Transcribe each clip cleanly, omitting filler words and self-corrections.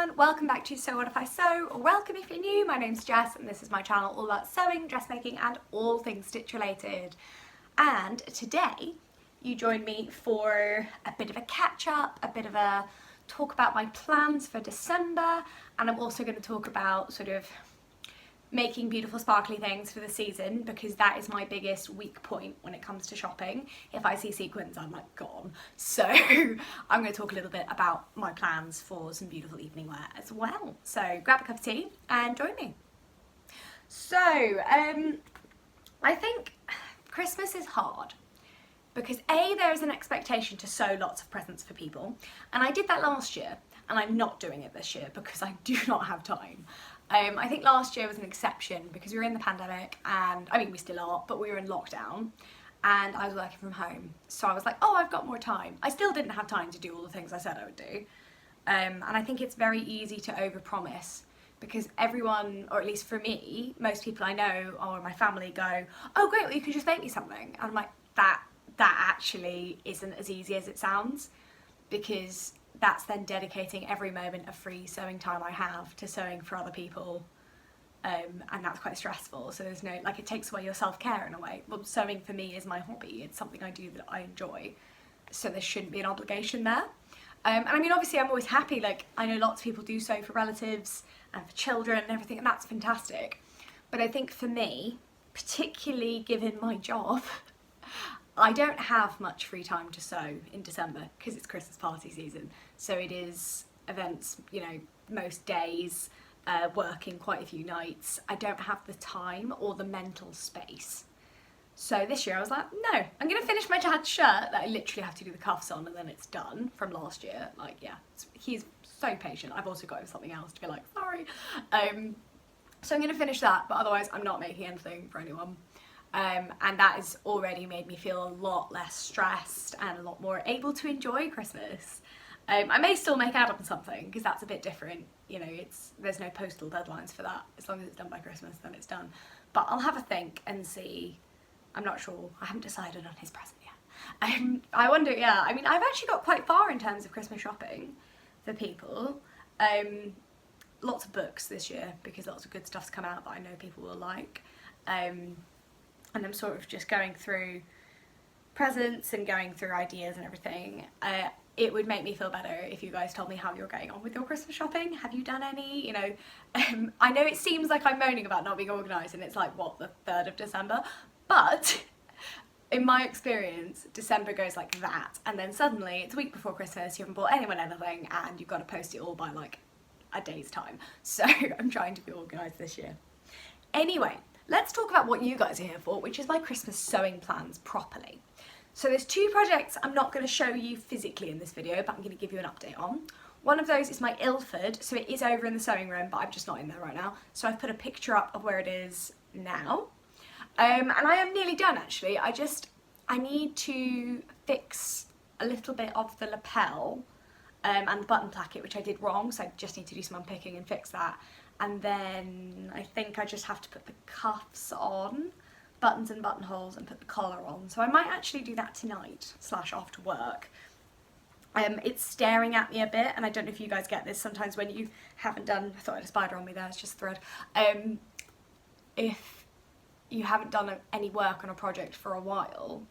everyone, welcome back to So What If I Sew, or welcome if you're new. My name's Jess and this is my channel all about sewing, dressmaking and all things stitch related. And today you join me for a bit of a catch up, a bit of a talk about my plans for December, and I'm also going to talk about sort of making beautiful sparkly things for the season, because that is my biggest weak point when it comes to shopping. If I see sequins, I'm like gone. So I'm going to talk a little bit about my plans for some beautiful evening wear as well. So grab a cup of tea and join me. So I think Christmas is hard because there is an expectation to sew lots of presents for people, and I did that last year and I'm not doing it this year because I do not have time. I think last year was an exception because we were in the pandemic, and I mean we still are, but we were in lockdown and I was working from home, so I was like, oh, I've got more time. I still didn't have time to do all the things I said I would do, and I think it's very easy to overpromise because everyone, or at least for me, most people I know or my family go, oh great, well you could just make me something, and I'm like, that actually isn't as easy as it sounds, because that's then dedicating every moment of free sewing time I have to sewing for other people, and that's quite stressful. So there's no, like, it takes away your self-care in a way. Well, sewing for me is my hobby, it's something I do that I enjoy, so there shouldn't be an obligation there. And I mean, obviously I'm always happy, like I know lots of people do sew for relatives and for children and everything, and that's fantastic, but I think for me, particularly given my job, I don't have much free time to sew in December because it's Christmas party season. So it is events, you know, most days, working quite a few nights. I don't have the time or the mental space. So this year I was like, no, I'm going to finish my dad's shirt that I literally have to do the cuffs on and then it's done from last year. Like, yeah, he's so patient. I've also got him something else to be like, sorry. So I'm going to finish that, but otherwise I'm not making anything for anyone. And that has already made me feel a lot less stressed and a lot more able to enjoy Christmas. I may still make out on something because that's a bit different, you know, there's no postal deadlines for that. As long as it's done by Christmas, then it's done. But I'll have a think and see. I'm not sure, I haven't decided on his present yet. I wonder, yeah, I mean, I've actually got quite far in terms of Christmas shopping for people. Lots of books this year because lots of good stuff's come out that I know people will like. And I'm sort of just going through presents and going through ideas and everything. It would make me feel better if you guys told me how you're getting on with your Christmas shopping. Have you done any? You know, I know it seems like I'm moaning about not being organised and it's like, what, the 3rd of December? But in my experience, December goes like that, and then suddenly it's a week before Christmas, you haven't bought anyone anything, and you've got to post it all by like a day's time. So I'm trying to be organised this year. Anyway, let's talk about what you guys are here for, which is my Christmas sewing plans properly. So there's 2 projects I'm not going to show you physically in this video, but I'm going to give you an update on. One of those is my Ilford, so it is over in the sewing room, but I'm just not in there right now. So I've put a picture up of where it is now. And I am nearly done actually. I need to fix a little bit of the lapel and the button placket, which I did wrong, so I just need to do some unpicking and fix that. And then I think I just have to put the cuffs on, buttons and buttonholes, and put the collar on. So I might actually do that tonight / after work. It's staring at me a bit, and I don't know if you guys get this sometimes when you haven't done, I thought I had a spider on me there, it's just thread. If you haven't done any work on a project for a while,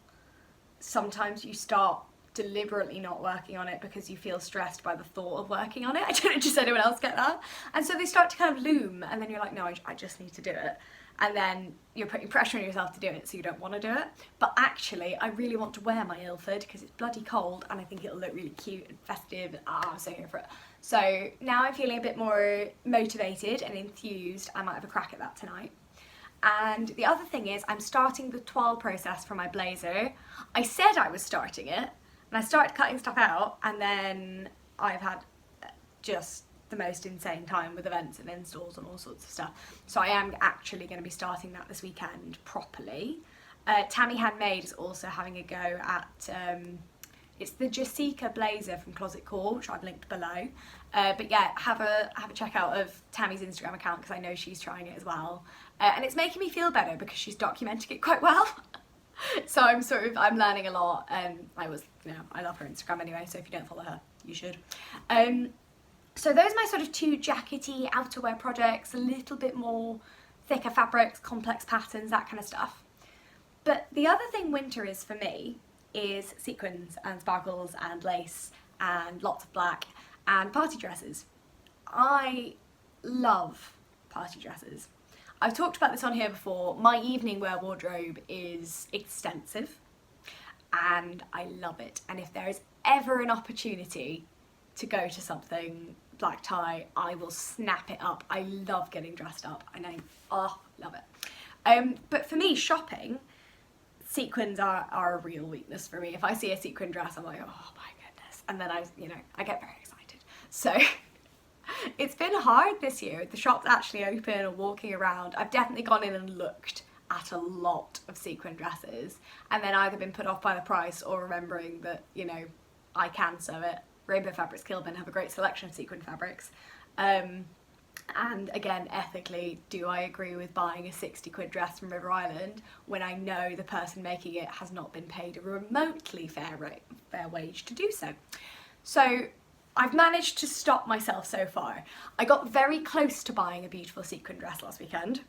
sometimes you start deliberately not working on it because you feel stressed by the thought of working on it. I don't know, does anyone else get that? And so they start to kind of loom, and then you're like, no, I just need to do it. And then you're putting pressure on yourself to do it, so you don't want to do it. But actually, I really want to wear my Ilford because it's bloody cold and I think it'll look really cute and festive. I'm so here for it. So now I'm feeling a bit more motivated and enthused. I might have a crack at that tonight. And the other thing is, I'm starting the toile process for my blazer. I said I was starting it, and I started cutting stuff out, and then I've had just the most insane time with events and installs and all sorts of stuff. So I am actually going to be starting that this weekend properly. Tammy Handmade is also having a go at, it's the Jasika blazer from Closet Core, which I've linked below. But yeah, have a check out of Tammy's Instagram account because I know she's trying it as well. And it's making me feel better because she's documenting it quite well. So I'm learning a lot. I love her Instagram anyway, so if you don't follow her, you should. So those are my sort of two jackety outerwear projects, a little bit more thicker fabrics, complex patterns, that kind of stuff. But the other thing winter is for me is sequins and sparkles and lace and lots of black and party dresses. I love party dresses. I've talked about this on here before. My evening wear wardrobe is extensive and I love it. And if there is ever an opportunity to go to something black tie, I will snap it up. I love getting dressed up. I know, oh, love it. But for me, shopping, sequins are a real weakness for me. If I see a sequin dress, I'm like, oh my goodness. And then I get very excited. So it's been hard this year. The shop's actually open and walking around. I've definitely gone in and looked at a lot of sequin dresses and then either been put off by the price or remembering that, I can sew it. Rainbow Fabrics Kilburn have a great selection of sequin fabrics. And again, ethically, do I agree with buying a 60 quid dress from River Island when I know the person making it has not been paid a remotely fair wage to do so? So I've managed to stop myself so far. I got very close to buying a beautiful sequin dress last weekend.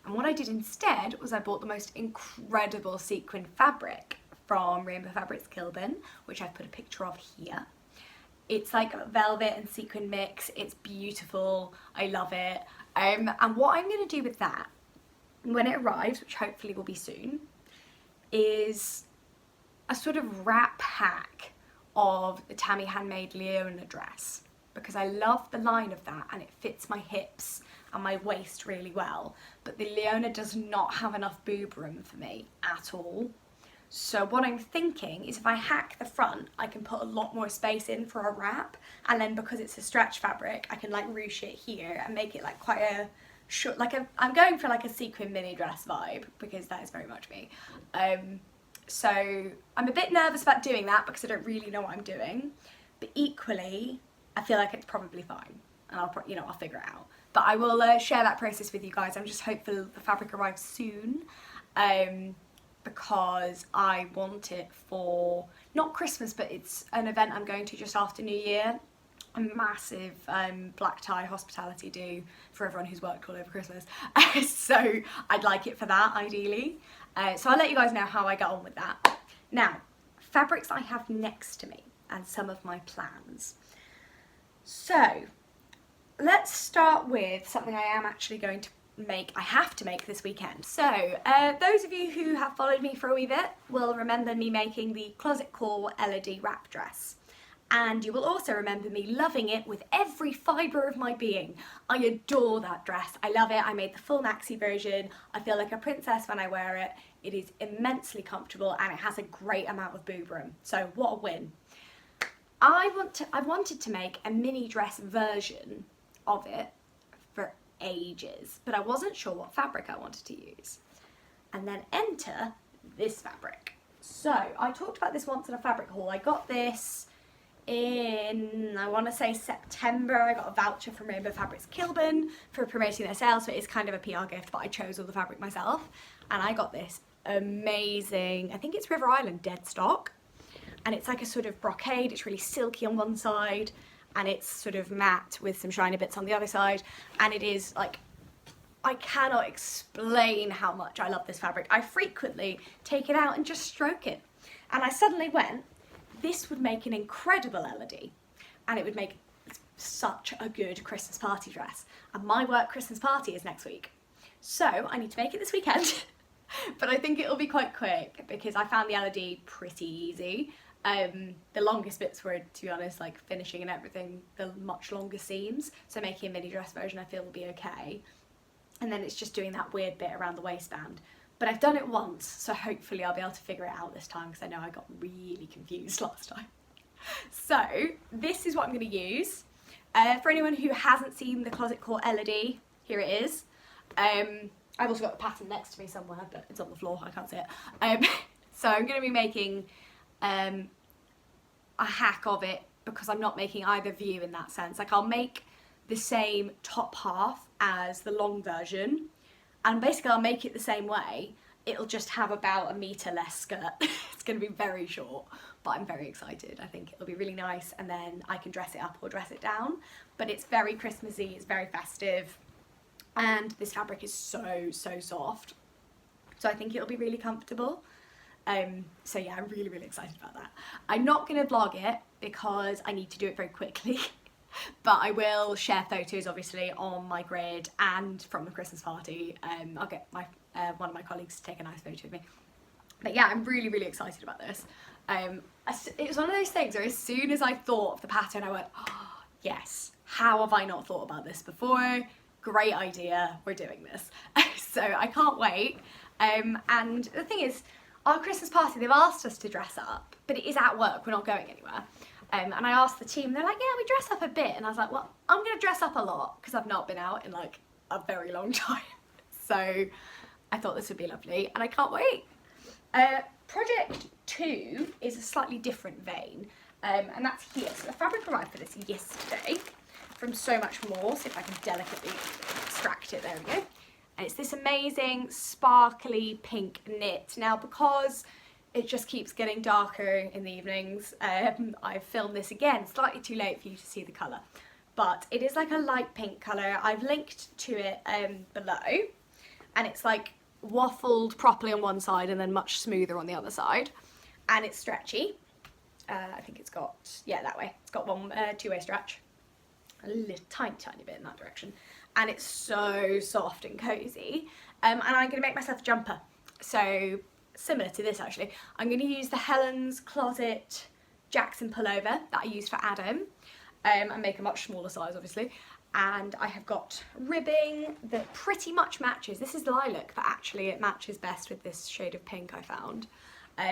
And what I did instead was I bought the most incredible sequin fabric from Rainbow Fabrics Kilburn, which I've put a picture of here. It's like a velvet and sequin mix. It's beautiful. I love it. And what I'm going to do with that, when it arrives, which hopefully will be soon, is a sort of wrap hack of the Tammy Handmade Leona dress, because I love the line of that and it fits my hips and my waist really well. But the Leona does not have enough boob room for me at all. So what I'm thinking is if I hack the front, I can put a lot more space in for a wrap, and then because it's a stretch fabric, I can like ruche it here and make it like quite a short, I'm going for like a sequin mini dress vibe, because that is very much me. So I'm a bit nervous about doing that because I don't really know what I'm doing, but equally I feel like it's probably fine and I'll figure it out. But I will share that process with you guys. I'm just hopeful the fabric arrives soon. Because I want it for, not Christmas, but it's an event I'm going to just after New Year. A massive black tie hospitality do for everyone who's worked all over Christmas. So I'd like it for that, ideally. So I'll let you guys know how I get on with that. Now, fabrics I have next to me and some of my plans. So let's start with something I am actually going to I have to make this weekend. So those of you who have followed me for a wee bit will remember me making the Closet Core Elodie wrap dress, and you will also remember me loving it with every fibre of my being. I adore that dress. I love it. I made the full maxi version. I feel like a princess when I wear it. It is immensely comfortable and it has a great amount of boob room. So what a win. I wanted to make a mini dress version of it for ages, but I wasn't sure what fabric I wanted to use. And then enter this fabric. So I talked about this once in a fabric haul. I got this in, I want to say September. I got a voucher from Rainbow Fabrics Kilburn for promoting their sales, so it is kind of a PR gift, but I chose all the fabric myself. And I got this amazing, I think it's River Island dead stock, and it's like a sort of brocade. It's really silky on one side and it's sort of matte with some shiny bits on the other side, and it is like, I cannot explain how much I love this fabric. I frequently take it out and just stroke it, and I suddenly went, this would make an incredible Elodie, and it would make such a good Christmas party dress, and my work Christmas party is next week, so I need to make it this weekend. But I think it'll be quite quick because I found the Elodie pretty easy. The longest bits were, to be honest, like finishing and everything, the much longer seams, so making a mini dress version I feel will be okay. And then it's just doing that weird bit around the waistband. But I've done it once, so hopefully I'll be able to figure it out this time, because I know I got really confused last time. So this is what I'm going to use. For anyone who hasn't seen the Closet Core Elodie, here it is. I've also got the pattern next to me somewhere, but it's on the floor, I can't see it. So I'm going to be making a hack of it, because I'm not making either view in that sense. Like, I'll make the same top half as the long version, and basically I'll make it the same way. It'll just have about a metre less skirt. It's going to be very short, but I'm very excited. I think it'll be really nice, and then I can dress it up or dress it down. But it's very Christmassy, it's very festive, and this fabric is so soft. So I think it'll be really comfortable. So yeah, I'm really excited about that. I'm not going to vlog it because I need to do it very quickly. But I will share photos obviously on my grid and from the Christmas party. I'll get my one of my colleagues to take a nice photo of me. But yeah, I'm really excited about this. It was one of those things where as soon as I thought of the pattern, I went, oh, yes, how have I not thought about this before? Great idea, we're doing this. So I can't wait. And the thing is, our Christmas party, they've asked us to dress up, but it is at work, we're not going anywhere. And I asked the team, they're like, yeah, we dress up a bit. And I was like, well, I'm going to dress up a lot because I've not been out in like a very long time. So I thought this would be lovely and I can't wait. Project 2 is a slightly different vein, and that's here. So the fabric arrived for this yesterday from So Much More. See if I can delicately extract it. There we go. And it's this amazing sparkly pink knit. Now, because it just keeps getting darker in the evenings, I've filmed this again, slightly too late for you to see the colour. But it is like a light pink colour. I've linked to it below. And it's like waffled properly on one side and then much smoother on the other side. And it's stretchy. I think it's got, yeah, that way. It's got one two-way stretch. A little tiny bit in that direction. And it's so soft and cosy. And I'm going to make myself a jumper. So similar to this actually. I'm going to use the Helen's Closet Jackson pullover that I used for Adam. And make a much smaller size obviously. And I have got ribbing that pretty much matches. This is lilac, but actually it matches best with this shade of pink I found.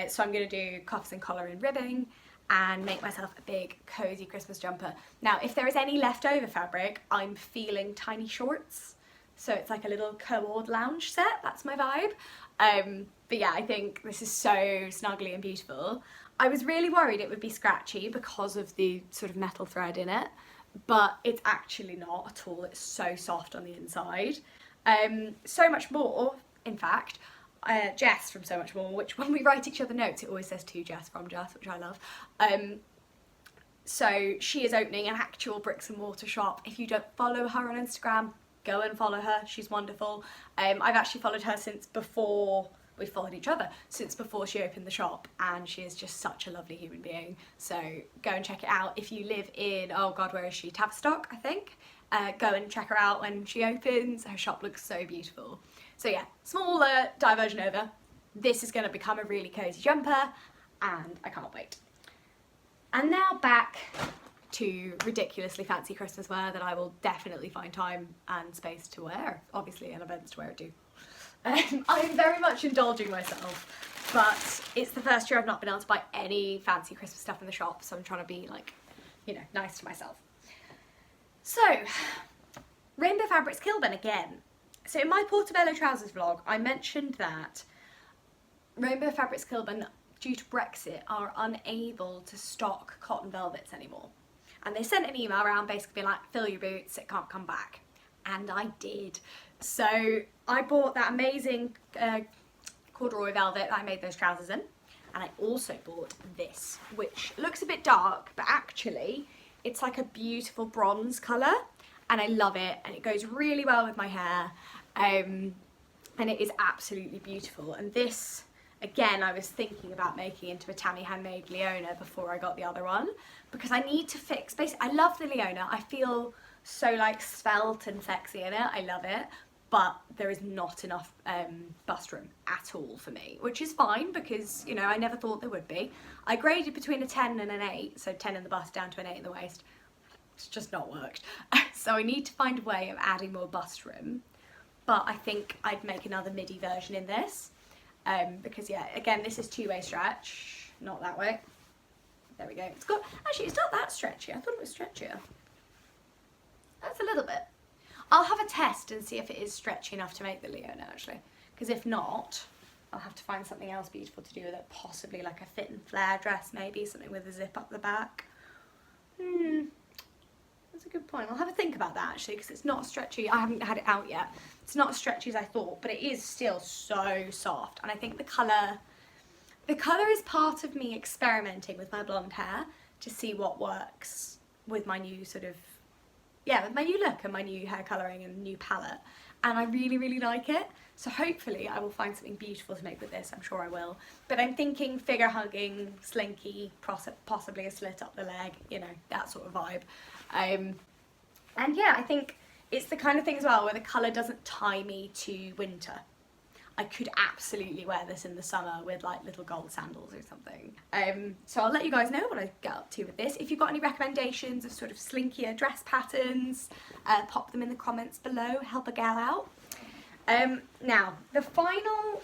So I'm going to do cuffs and collar and ribbing and make myself a big cozy Christmas jumper. Now, if there is any leftover fabric, I'm feeling tiny shorts. So it's like a little co-ord lounge set, that's my vibe. But yeah, I think this is so snuggly and beautiful. I was really worried it would be scratchy because of the sort of metal thread in it, but it's actually not at all. It's so soft on the inside. So Much More, in fact, Jess from So Much More, which when we write each other notes, it always says to Jess from Jess, which I love. So she is opening an actual bricks and mortar shop. If you don't follow her on Instagram, go and follow her. She's wonderful. I've actually followed her since before we followed each other, since before she opened the shop, and she is just such a lovely human being. So go and check it out. If you live in, oh God, where is she? Tavistock, I think. Go and check her out when she opens. Her shop looks so beautiful. So yeah, smaller diversion over. This is going to become a really cozy jumper and I can't wait. And now back to ridiculously fancy Christmas wear that I will definitely find time and space to wear, obviously, and events to wear it too. I'm very much indulging myself, but it's the first year I've not been able to buy any fancy Christmas stuff in the shop, so I'm trying to be like, you know, nice to myself. So, Rainbow Fabrics Kilburn again. So in my Portobello Trousers vlog, I mentioned that Rainbow Fabrics Kilburn, due to Brexit, are unable to stock cotton velvets anymore. And they sent an email around basically being like, fill your boots, it can't come back. And I did. So I bought that amazing corduroy velvet that I made those trousers in. And I also bought this, which looks a bit dark, but actually it's like a beautiful bronze colour. And I love it, and it goes really well with my hair, and it is absolutely beautiful. And this, again, I was thinking about making into a Tammy Handmade Leona before I got the other one, because I need to fix, basically, I love the Leona, I feel so like svelte and sexy in it, I love it, but there is not enough bust room at all for me, which is fine because, you know, I never thought there would be. I graded between a 10 and an 8, so 10 in the bust down to an 8 in the waist. It's just not worked. So I need to find a way of adding more bust room, but I think I'd make another midi version in this, because yeah, again, this is two-way stretch, not that way. There we go. It's got, actually it's not that stretchy, I thought it was stretchier. That's a little bit. I'll have a test and see if it is stretchy enough to make the Leona actually, because if not, I'll have to find something else beautiful to do with it, possibly like a fit and flare dress maybe, something with a zip up the back. That's a good point. I'll have a think about that actually, because it's not stretchy. I haven't had it out yet. It's not as stretchy as I thought, but it is still so soft. And I think the colour, the colour is part of me experimenting with my blonde hair to see what works with my new sort of, yeah, with my new look and my new hair colouring and new palette. And I really, really like it. So hopefully I will find something beautiful to make with this, I'm sure I will. But I'm thinking figure hugging, slinky, possibly a slit up the leg, you know, that sort of vibe. And yeah, I think it's the kind of thing as well where the colour doesn't tie me to winter. I could absolutely wear this in the summer with like little gold sandals or something. So I'll let you guys know what I get up to with this. If you've got any recommendations of sort of slinkier dress patterns, pop them in the comments below, help a gal out. Now, the final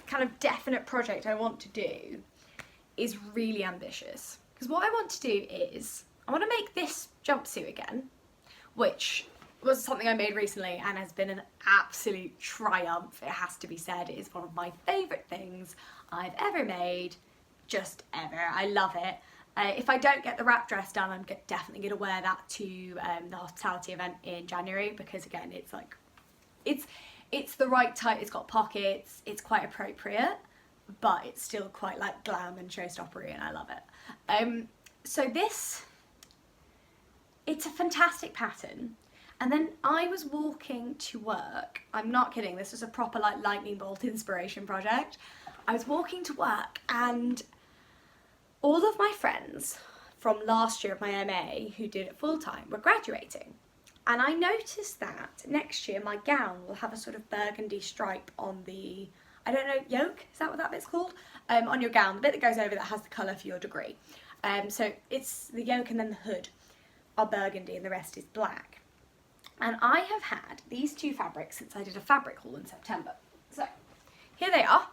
kind of definite project I want to do is really ambitious. Because what I want to do is, I want to make this jumpsuit again, which was something I made recently and has been an absolute triumph, it has to be said. It is one of my favourite things I've ever made, just ever. I love it. If I don't get the wrap dress done, I'm definitely going to wear that to the hospitality event in January, because again, it's like, it's the right type, it's got pockets, it's quite appropriate, but it's still quite like glam and showstoppery, and I love it. So this, it's a fantastic pattern. And then I was walking to work, I'm not kidding, this was a proper like lightning bolt inspiration project. I was walking to work and all of my friends from last year of my MA who did it full time were graduating. And I noticed that next year my gown will have a sort of burgundy stripe on the, I don't know, yoke, is that what that bit's called? On your gown, the bit that goes over that has the colour for your degree. So it's the yoke and then the hood are burgundy and the rest is black. And I have had these two fabrics since I did a fabric haul in September. So here they are.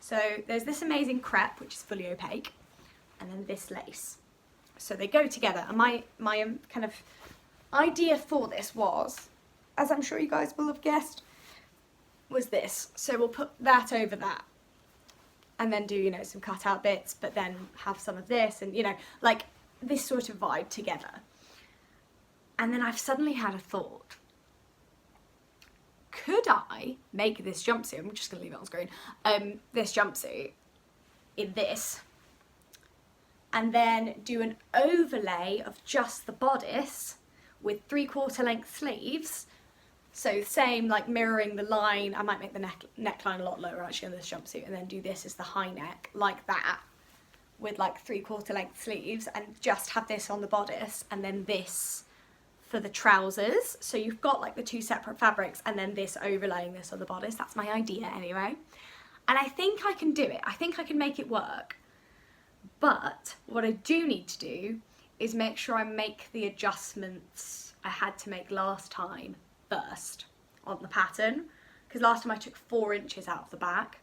So there's this amazing crepe, which is fully opaque, and then this lace. So they go together. And my kind of idea for this was, as I'm sure you guys will have guessed, was this. So we'll put that over that and then do, you know, some cut out bits, but then have some of this and, you know, like this sort of vibe together. And then I've suddenly had a thought. Could I make this jumpsuit, I'm just going to leave it on screen, this jumpsuit in this, and then do an overlay of just the bodice with 3/4 length sleeves, so same, like mirroring the line. I might make the neckline a lot lower actually on this jumpsuit, and then do this as the high neck, like that, with like 3/4 length sleeves, and just have this on the bodice, and then this for the trousers. So you've got like the two separate fabrics and then this overlaying this on the bodice. That's my idea anyway. And I think I can do it. I think I can make it work. But what I do need to do is make sure I make the adjustments I had to make last time first on the pattern. Because last time I took 4 inches out of the back.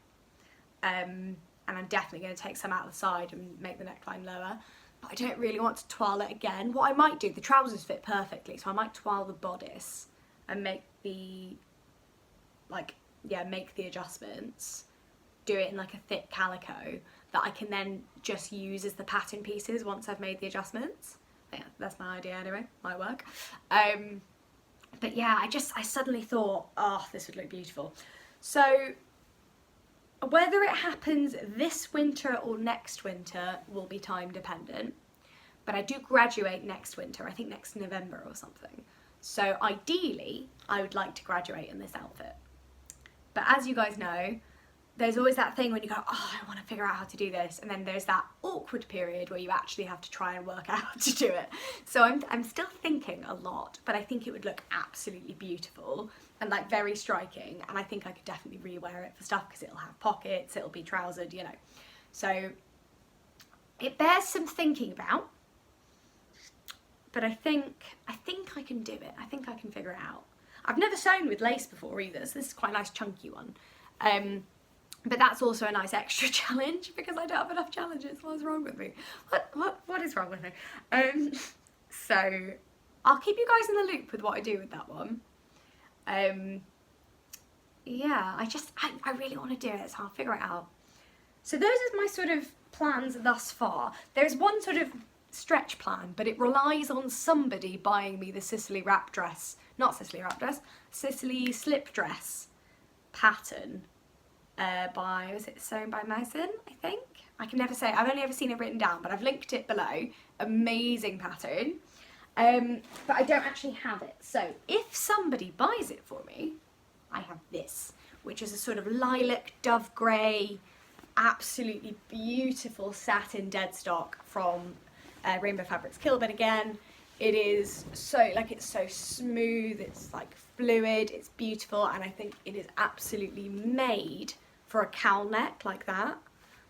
And I'm definitely going to take some out of the side and make the neckline lower. But I don't really want to twirl it again. What I might do, the trousers fit perfectly, so I might twirl the bodice and make the, like, yeah, make the adjustments, do it in like a thick calico that I can then just use as the pattern pieces once I've made the adjustments. Yeah, that's my idea anyway, might work. But yeah, I suddenly thought, oh, this would look beautiful. So whether it happens this winter or next winter will be time dependent, but I do graduate next winter, I think next November or something. So ideally, I would like to graduate in this outfit. But as you guys know, there's always that thing when you go, oh, I want to figure out how to do this. And then there's that awkward period where you actually have to try and work out how to do it. So I'm still thinking a lot, but I think it would look absolutely beautiful and like very striking. And I think I could definitely re-wear it for stuff because it'll have pockets, it'll be trousered, you know. So it bears some thinking about, but I think I can do it. I think I can figure it out. I've never sewn with lace before either, so this is quite a nice chunky one. But that's also a nice extra challenge because I don't have enough challenges. What's wrong with me? What is wrong with me? So I'll keep you guys in the loop with what I do with that one. Yeah, I really want to do it, so I'll figure it out. So those are my sort of plans thus far. There's one sort of stretch plan, but it relies on somebody buying me the Sicily wrap dress, not Sicily wrap dress, Sicily slip dress pattern was it sewn by Masin, I think? I can never say, I've only ever seen it written down, but I've linked it below. Amazing pattern. But I don't actually have it. So if somebody buys it for me, I have this, which is a sort of lilac dove grey, absolutely beautiful satin dead stock from Rainbow Fabrics Kilburn again. It is so, like, it's so smooth, it's like fluid, it's beautiful, and I think it is absolutely made for a cowl neck like that.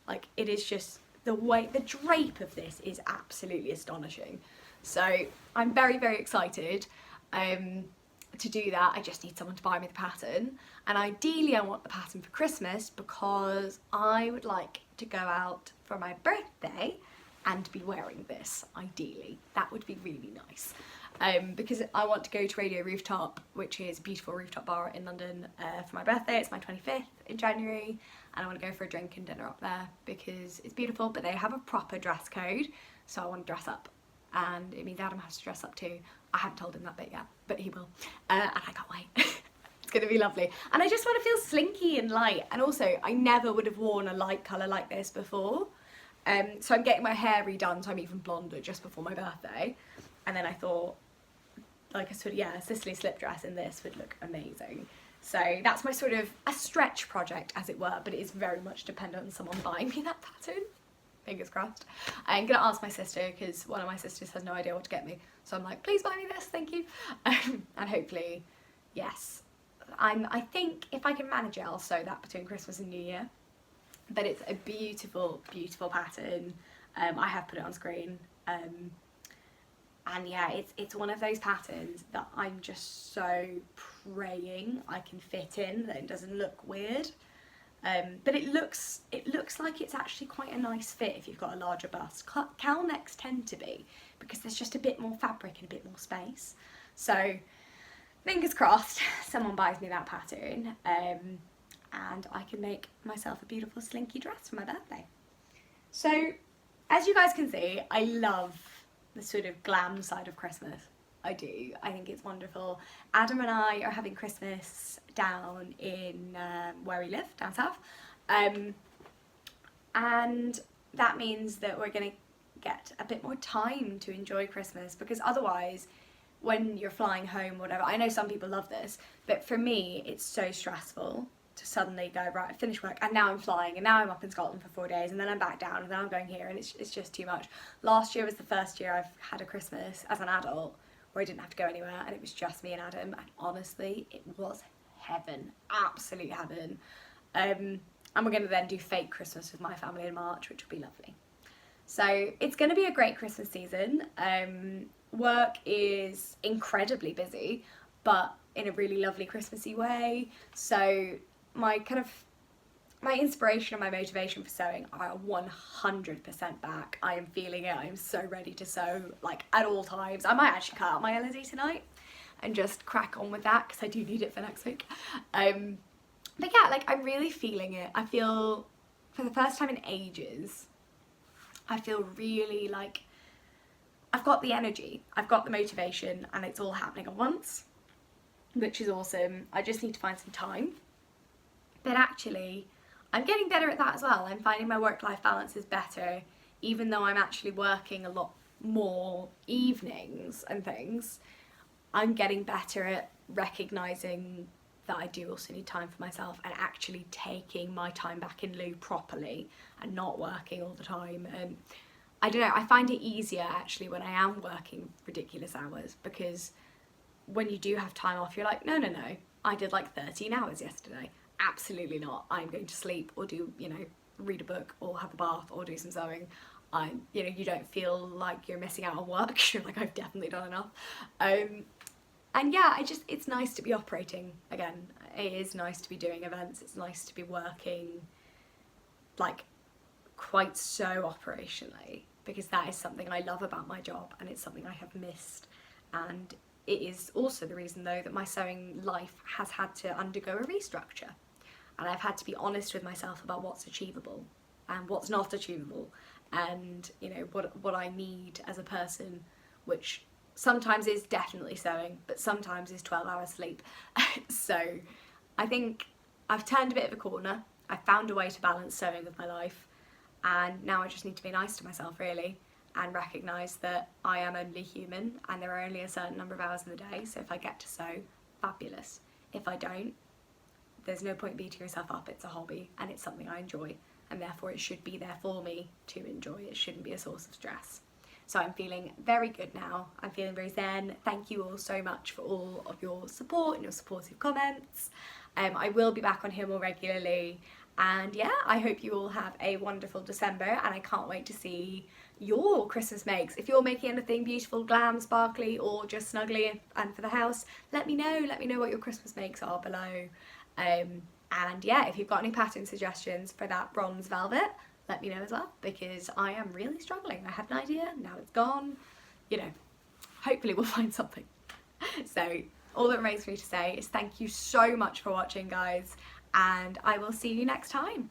Like, it is just, the drape of this is absolutely astonishing. So I'm very, very excited to do that. I just need someone to buy me the pattern, and ideally I want the pattern for Christmas because I would like to go out for my birthday and be wearing this. Ideally, that would be really nice, because I want to go to Radio Rooftop, which is a beautiful rooftop bar in London, for my birthday. It's my 25th in January, and I want to go for a drink and dinner up there because it's beautiful, but they have a proper dress code, so I want to dress up, and it means Adam has to dress up too. I haven't told him that bit yet, but he will, and I can't wait. It's gonna be lovely, and I just want to feel slinky and light, and also I never would have worn a light colour like this before. So I'm getting my hair redone, so I'm even blonder just before my birthday, and then I thought, like, a sort of, yeah, a Sicily slip dress in this would look amazing. So that's my sort of a stretch project, as it were, but it is very much dependent on someone buying me that pattern. Fingers crossed. I'm gonna ask my sister, because one of my sisters has no idea what to get me, so I'm like, please buy me this, thank you. And hopefully, yes, I think if I can manage it, I'll sew that between Christmas and New Year. But it's a beautiful, beautiful pattern. I have put it on screen, and yeah, it's one of those patterns that I'm just so praying I can fit in, that it doesn't look weird. But it looks like it's actually quite a nice fit if you've got a larger bust. Cowl necks tend to be, because there's just a bit more fabric and a bit more space. So fingers crossed someone buys me that pattern, and I can make myself a beautiful slinky dress for my birthday. So as you guys can see, I love the sort of glam side of Christmas. I do. I think it's wonderful. Adam and I are having Christmas down in where we live, down south, and that means that we're going to get a bit more time to enjoy Christmas, because otherwise when you're flying home, whatever, I know some people love this, but for me it's so stressful to suddenly go, right, I finished work and now I'm flying, and now I'm up in Scotland for 4 days, and then I'm back down, and then I'm going here, and it's just too much. Last year was the first year I've had a Christmas as an adult where I didn't have to go anywhere, and it was just me and Adam, and honestly it was heaven, absolute heaven. And we're going to then do fake Christmas with my family in March, which will be lovely. So it's going to be a great Christmas season. Work is incredibly busy, but in a really lovely Christmassy way. So my inspiration and my motivation for sewing are 100% back. I am feeling it. I am so ready to sew, like, at all times. I might actually cut out my Elodie tonight and just crack on with that, because I do need it for next week. But yeah, like, I'm really feeling it. I feel, for the first time in ages, I feel really like I've got the energy, I've got the motivation, and it's all happening at once, which is awesome. I just need to find some time. But actually, I'm getting better at that as well. I'm finding my work-life balance is better, even though I'm actually working a lot more evenings and things. I'm getting better at recognising that I do also need time for myself, and actually taking my time back in lieu properly and not working all the time. And I don't know, I find it easier actually when I am working ridiculous hours, because when you do have time off, you're like, no, I did like 13 hours yesterday. Absolutely not. I'm going to sleep, or do, you know, read a book, or have a bath, or do some sewing. You know, you don't feel like you're missing out on work. You're like, I've definitely done enough. And yeah, it's nice to be operating again. It is nice to be doing events. It's nice to be working, like, quite so operationally, because that is something I love about my job, and it's something I have missed. And it is also the reason, though, that my sewing life has had to undergo a restructure, and I've had to be honest with myself about what's achievable and what's not achievable, and, you know, what I need as a person, which sometimes is definitely sewing, but sometimes is 12 hours sleep. So I think I've turned a bit of a corner. I found a way to balance sewing with my life, and now I just need to be nice to myself really, and recognise that I am only human and there are only a certain number of hours in the day. So if I get to sew, fabulous. If I don't, there's no point beating yourself up. It's a hobby and it's something I enjoy, and therefore it should be there for me to enjoy. It shouldn't be a source of stress. So I'm feeling very good now. I'm feeling very zen. Thank you all so much for all of your support and your supportive comments. I will be back on here more regularly, and yeah, I hope you all have a wonderful December, and I can't wait to see your Christmas makes. If you're making anything beautiful, glam, sparkly, or just snuggly and for the house, let me know what your Christmas makes are below. And yeah, if you've got any pattern suggestions for that bronze velvet, let me know as well, because I am really struggling. I had an idea, now it's gone. You know, hopefully we'll find something. So all that remains for me to say is thank you so much for watching, guys, and I will see you next time.